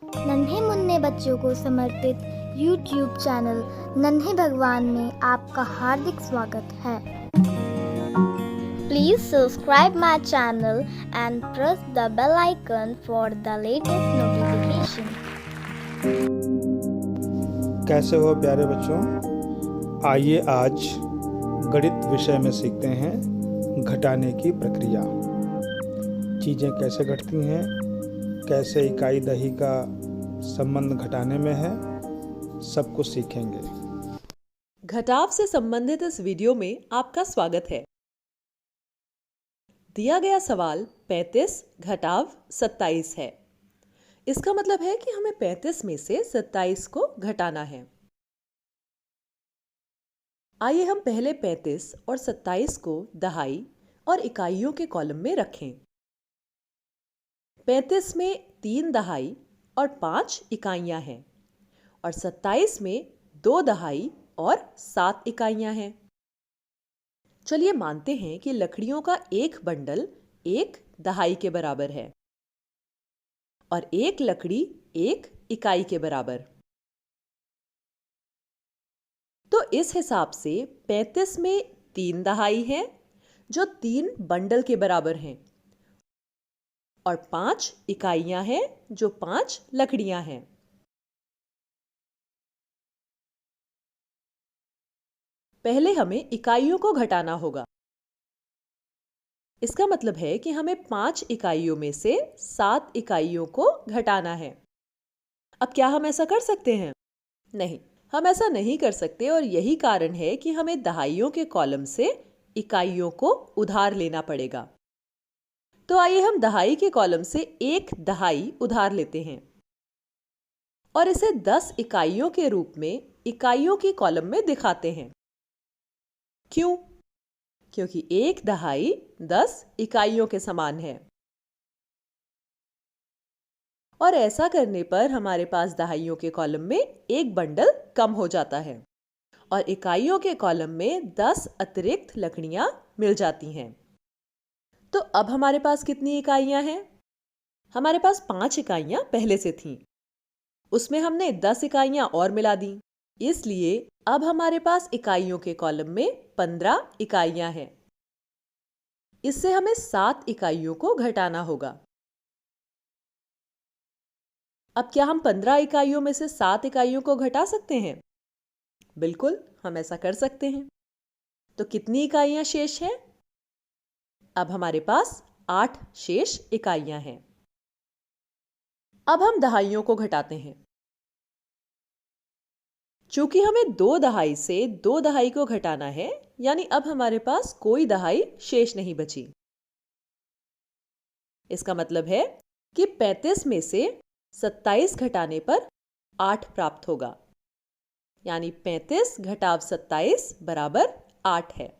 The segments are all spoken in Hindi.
नन्हे मुन्ने बच्चों को समर्पित YouTube चैनल नन्हे भगवान में आपका हार्दिक स्वागत है। Please subscribe my channel and press the bell icon for the latest notification. कैसे हो प्यारे बच्चों? आइए आज गणित विषय में सीखते हैं घटाने की प्रक्रिया। चीज़ें कैसे घटती हैं, कैसे इकाई दही का संबंध घटाने में है, सब कुछ सीखेंगे। घटाव से संबंधित इस वीडियो में आपका स्वागत है। दिया गया सवाल 35 घटाव 27 है। इसका मतलब है कि हमें 35 में से 27 को घटाना है। आइए हम पहले 35 और 27 को दहाई और इकाइयों के कॉलम में रखें। 35 में 3 दहाई और 5 इकाइयां हैं और 27 में 2 दहाई और 7 इकाइयां हैं। चलिए मानते हैं कि लकड़ियों का एक बंडल 1 दहाई के बराबर है और एक लकड़ी 1 इकाई के बराबर। तो इस हिसाब से 35 में 3 दहाई है जो 3 बंडल के बराबर हैं और 5 इकाइयां हैं जो 5 लकड़ियां हैं। पहले हमें इकाइयों को घटाना होगा। इसका मतलब है कि हमें 5 इकाइयों में से 7 इकाइयों को घटाना है। अब क्या हम ऐसा कर सकते हैं? नहीं, हम ऐसा नहीं कर सकते और यही कारण है कि हमें दहाइयों के कॉलम से इकाइयों को उधार लेना पड़ेगा। तो आइए हम दहाई के कॉलम से एक दहाई उधार लेते हैं और इसे 10 इकाइयों के रूप में इकाइयों की कॉलम में दिखाते हैं। क्यों? क्योंकि एक दहाई 10 इकाइयों के समान है और ऐसा करने पर हमारे पास दहाइयों के कॉलम में एक बंडल कम हो जाता है और इकाइयों के कॉलम में 10 अतिरिक्त लकड़ियां मिल जाती हैं। तो अब हमारे पास कितनी इकाइयां हैं? हमारे पास 5 इकाइयां पहले से थीं। उसमें हमने 10 इकाइयां और मिला दी, इसलिए अब हमारे पास इकाइयों के कॉलम में 15 इकाइयां हैं। इससे हमें 7 इकाइयों को घटाना होगा। अब क्या हम 15 इकाइयों में से 7 इकाइयों को घटा सकते हैं? बिल्कुल, हम ऐसा कर सकते हैं। तो कितनी इकाइयां शेष हैं? अब हमारे पास 8 शेष इकाइयां हैं। अब हम दहाइयों को घटाते हैं। चूंकि हमें 2 दहाई से 2 दहाई को घटाना है, यानी अब हमारे पास कोई दहाई शेष नहीं बची। इसका मतलब है कि 35 में से 27 घटाने पर 8 प्राप्त होगा, यानी 35 घटाव 27 बराबर 8 है।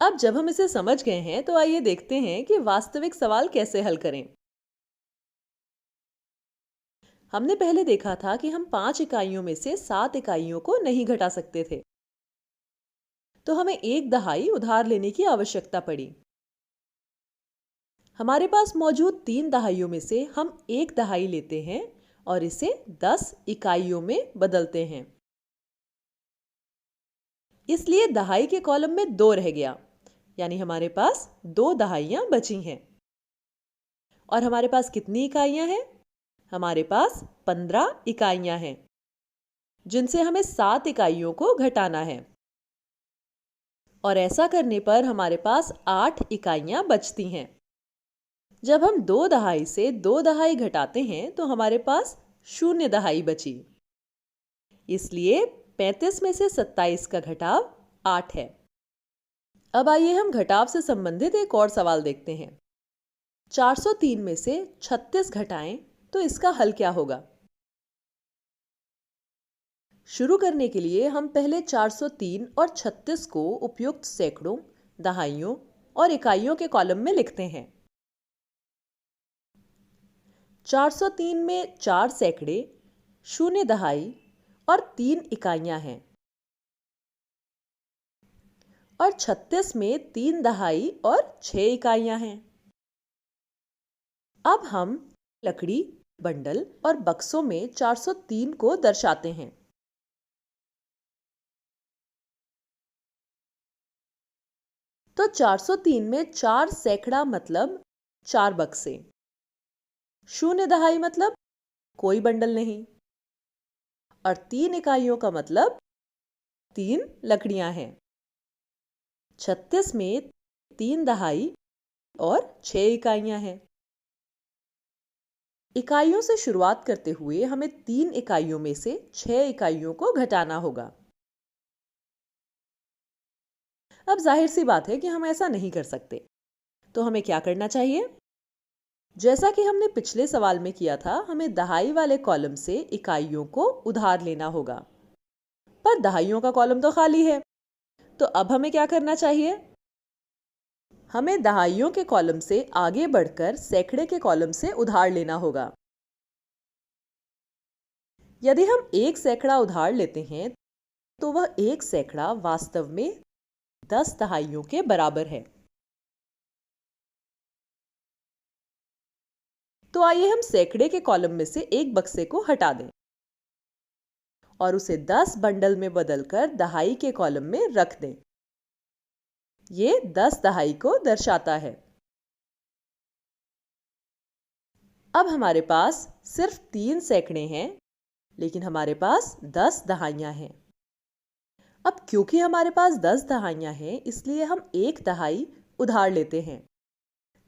अब जब हम इसे समझ गए हैं तो आइए देखते हैं कि वास्तविक सवाल कैसे हल करें। हमने पहले देखा था कि हम 5 इकाइयों में से 7 इकाइयों को नहीं घटा सकते थे, तो हमें एक दहाई उधार लेने की आवश्यकता पड़ी। हमारे पास मौजूद 3 दहाइयों में से हम एक दहाई लेते हैं और इसे 10 इकाइयों में बदलते हैं। इसलिए दहाई के कॉलम में 2 रह गया, यानी हमारे पास 2 दहाइयां बची हैं। और हमारे पास कितनी इकाइयां हैं? हमारे पास 15 इकाइयां हैं, जिनसे हमें 7 इकाइयों को घटाना है और ऐसा करने पर हमारे पास 8 इकाइयां बचती हैं। जब हम 2 दहाई से 2 दहाई घटाते हैं तो हमारे पास 0 दहाई बची। इसलिए 35 में से 27 का घटाव 8 है। अब आइए हम घटाव से संबंधित एक और सवाल देखते हैं। 403 में से 36 घटाएं तो इसका हल क्या होगा? शुरू करने के लिए हम पहले 403 और 36 को उपयुक्त सैकड़ों, दहाइयों और इकाइयों के कॉलम में लिखते हैं। 403 में 4 सैकड़े, 0 दहाई और 3 इकाइयां हैं और 36 में 3 दहाई और 6 इकाइयां हैं। अब हम लकड़ी, बंडल और बक्सों में 403 को दर्शाते हैं। तो 403 में 4 सैकड़ा मतलब 4 बक्से, 0 दहाई मतलब कोई बंडल नहीं, और 3 इकाइयों का मतलब 3 लकड़ियां हैं। 36 में 3 दहाई और 6 इकाइयां हैं। इकाइयों से शुरुआत करते हुए हमें 3 इकाइयों में से 6 इकाइयों को घटाना होगा। अब जाहिर सी बात है कि हम ऐसा नहीं कर सकते, तो हमें क्या करना चाहिए? जैसा कि हमने पिछले सवाल में किया था, हमें दहाई वाले कॉलम से इकाइयों को उधार लेना होगा, पर दहाइयों का कॉलम तो खाली है। तो अब हमें क्या करना चाहिए? हमें दहाइयों के कॉलम से आगे बढ़कर सैकड़े के कॉलम से उधार लेना होगा। यदि हम 1 सैकड़ा उधार लेते हैं तो वह 1 सैकड़ा वास्तव में 10 दहाइयों के बराबर है। तो आइए हम सैकड़े के कॉलम में से एक बक्से को हटा दें और उसे 10 बंडल में बदलकर दहाई के कॉलम में रख दें। ये 10 दहाई को दर्शाता है। अब हमारे पास सिर्फ 3 सैकड़े हैं, लेकिन हमारे पास 10 दहाइयां हैं। अब क्योंकि हमारे पास 10 दहाइयां हैं, इसलिए हम 1 दहाई उधार लेते हैं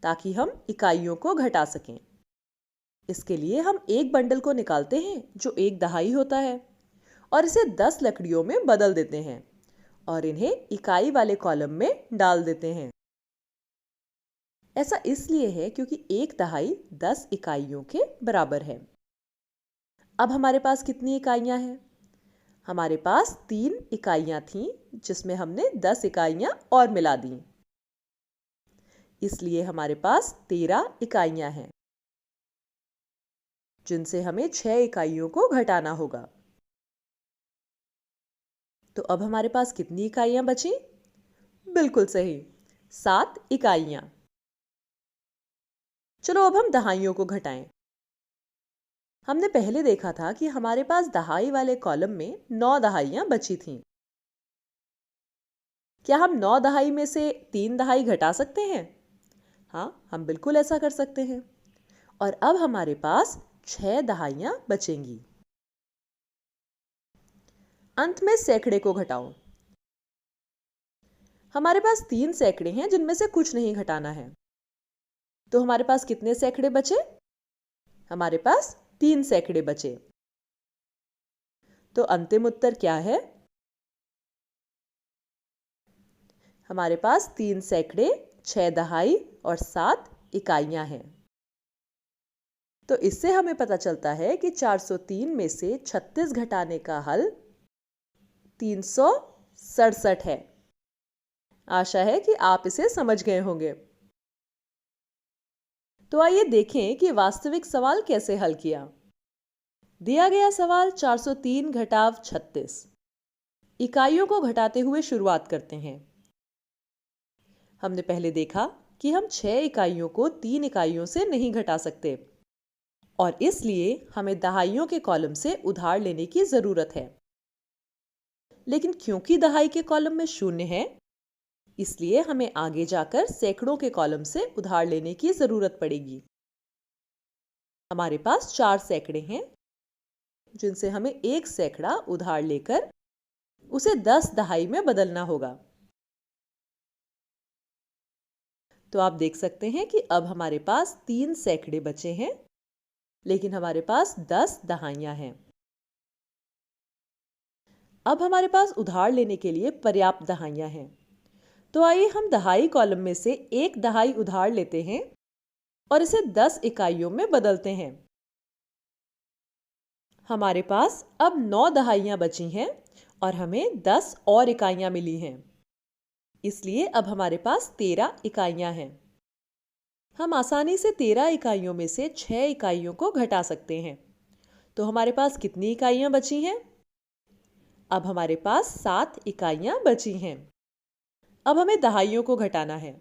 ताकि हम इकाइयों को घटा सकें। इसके लिए हम एक बंडल को निकालते हैं जो 1 दहाई होता है और इसे 10 लकड़ियों में बदल देते हैं और इन्हें इकाई वाले कॉलम में डाल देते हैं। ऐसा इसलिए है क्योंकि 1 दहाई 10 इकाइयों के बराबर है। अब हमारे पास कितनी इकाइयां हैं? हमारे पास 3 इकाइयां थीं, जिसमें हमने 10 इकाइयां और मिला दी। इसलिए हमारे पास 13 इकाइयां हैं, जिनसे हमें 6 इकाइयों को घटाना होगा। तो अब हमारे पास कितनी इकाइयां बची? बिल्कुल सही, 7 इकाइयां। चलो अब हम दहाइयों को घटाएं। हमने पहले देखा था कि हमारे पास दहाई वाले कॉलम में 9 दहाइयां बची थीं। क्या हम 9 दहाई में से 3 दहाई घटा सकते हैं? हाँ, हम बिल्कुल ऐसा कर सकते हैं। और अब हमारे पास 6 दहाइयां बचेंगी। अंत में सैकड़े को घटाओ। हमारे पास 3 सैकड़े हैं जिनमें से कुछ नहीं घटाना है। तो हमारे पास कितने सैकड़े बचे? हमारे पास 3 सैकड़े बचे। तो अंतिम उत्तर क्या है? हमारे पास 3 सैकड़े, 6 दहाई और 7 इकाइयां हैं। तो इससे हमें पता चलता है कि 403 में से 36 घटाने का हल 367 है। आशा है कि आप इसे समझ गए होंगे। तो आइए देखें कि वास्तविक सवाल कैसे हल किया। दिया गया सवाल 403 घटाव 36। इकाइयों को घटाते हुए शुरुआत करते हैं। हमने पहले देखा कि हम 6 इकाइयों को 3 इकाइयों से नहीं घटा सकते और इसलिए हमें दहाइयों के कॉलम से उधार लेने की जरूरत है। लेकिन क्योंकि दहाई के कॉलम में 0 है, इसलिए हमें आगे जाकर सैकड़ों के कॉलम से उधार लेने की जरूरत पड़ेगी। हमारे पास 4 सैकड़े हैं, जिनसे हमें 1 सैकड़ा उधार लेकर उसे 10 दहाई में बदलना होगा। तो आप देख सकते हैं कि अब हमारे पास 3 सैकड़े बचे हैं, लेकिन हमारे पास 10 दहाइयां हैं। अब हमारे पास उधार लेने के लिए पर्याप्त दहाइयां हैं। तो आइए हम दहाई कॉलम में से 1 दहाई उधार लेते हैं और इसे 10 इकाइयों में बदलते हैं। हमारे पास अब 9 दहाइयां बची हैं और हमें 10 और इकाइयां मिली हैं। इसलिए अब हमारे पास 13 इकाइयां हैं। हम आसानी से 13 इकाइयों में से 6 इकाइयों को घटा सकते हैं। तो हमारे पास कितनी इकाइयां बची हैं? अब हमारे पास 7 इकाइयां बची हैं। अब हमें दहाइयों को घटाना है।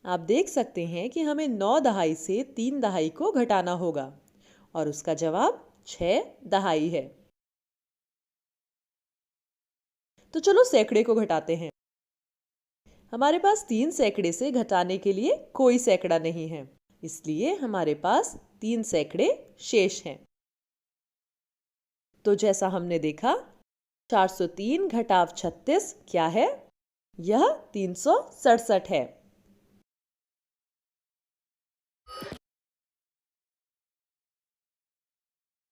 आप देख सकते हैं कि हमें 9 दहाई से 3 दहाई को घटाना होगा और उसका जवाब 6 दहाई है। तो चलो सैकड़े को घटाते हैं। हमारे पास 3 सैकड़े से घटाने के लिए कोई सैकड़ा नहीं है, इसलिए हमारे पास 3 सैकड़े शेष हैं। तो जैसा हमने देखा, 403 घटाव 36 क्या है? यह 367 है।